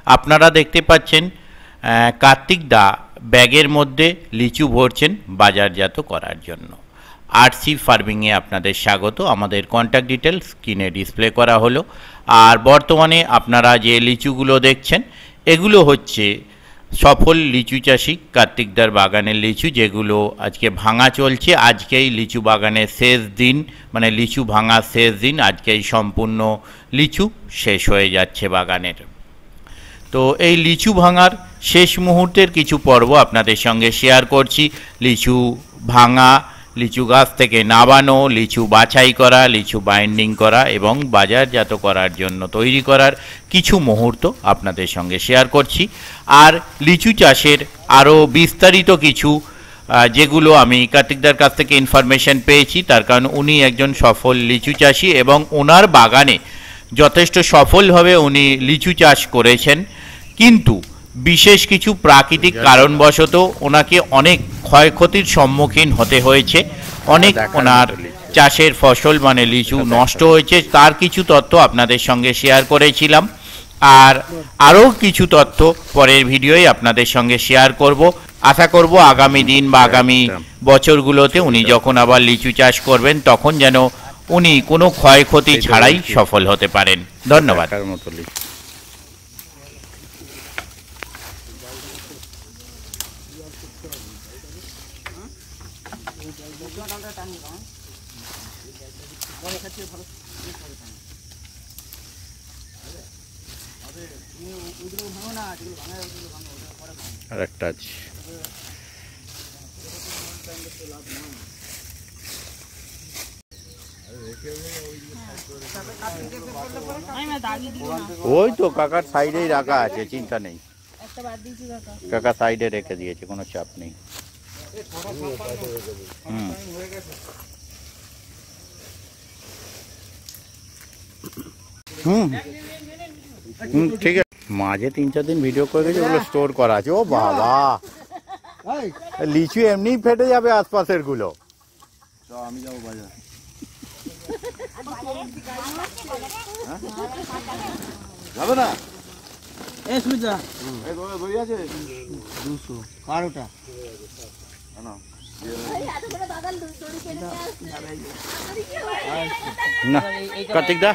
আপনারা দেখতে পাচ্ছেন কার্তিক দা ব্যাগের মধ্যে লিচু ভরছেন বাজারজাত করার জন্য। আরসি ফার্মিংয়ে আপনাদের স্বাগত। আমাদের কন্ট্যাক্ট ডিটেলস স্ক্রিনে ডিসপ্লে করা হলো। আর বর্তমানে আপনারা যে লিচুগুলো দেখছেন এগুলো হচ্ছে সফল লিচু চাষি কার্তিকদার বাগানের লিচু, যেগুলো আজকে ভাঙা চলছে। আজকেই লিচু বাগানের শেষ দিন, মানে লিচু ভাঙার শেষ দিন। আজকেই সম্পূর্ণ লিচু শেষ হয়ে যাচ্ছে বাগানের। তো এই লিচু ভাঙার শেষ মুহূর্তের কিছু পর্ব আপনাদের সঙ্গে শেয়ার করছি। লিচু ভাঙা, লিচু গাছ থেকে নামানো, লিচু বাছাই করা, লিচু বাইন্ডিং করা এবং বাজারজাত করার জন্য তৈরি করার কিছু মুহূর্ত আপনাদের সঙ্গে শেয়ার করছি। আর লিচু চাষের আরও বিস্তারিত কিছু যেগুলো আমি কার্তিকদার কাছ থেকে ইনফরমেশন পেয়েছি, তার কারণ উনি একজন সফল লিচু চাষি এবং ওনার বাগানে যথেষ্ট সফলভাবে উনি লিচু চাষ করেছেন। কিন্তু বিশেষ কিছু প্রাকৃতিক কারণবশত ওনাকে অনেক ক্ষয়ক্ষতির সম্মুখীন হতে হয়েছে। অনেক ওনার চাষের ফসল মানে লিচু নষ্ট হয়েছে। তার কিছু তথ্য আপনাদের সঙ্গে শেয়ার করেছিলাম। আর আরও কিছু তথ্য পরের ভিডিওয় আপনাদের সঙ্গে শেয়ার করব। আশা করব আগামী দিন বা আগামী বছরগুলোতে উনি যখন আবার লিচু চাষ করবেন তখন যেন উনি কোনো ক্ষয়ক্ষতি ছাড়াই সফল হতে পারেন। ধন্যবাদ। আরেকটা আছে। ওই তো কাকার সাইডেই রাখা আছে, চিন্তা নেই। কাকা সাইডে রেখে দিয়েছে, কোনো চাপ নেই। ঠিক আছে, মাঝে 3-4 দিন ভিডিও করে গেছে, ওগুলো স্টোর করা আছে। ও বাবা, লিচু এমনি ফেটে যাবে আশপাশের গুলো। আমি যাবো বাজার। যাবে না? এ সুজা এই দই আছে 200 কারোটা না কার্তিক দা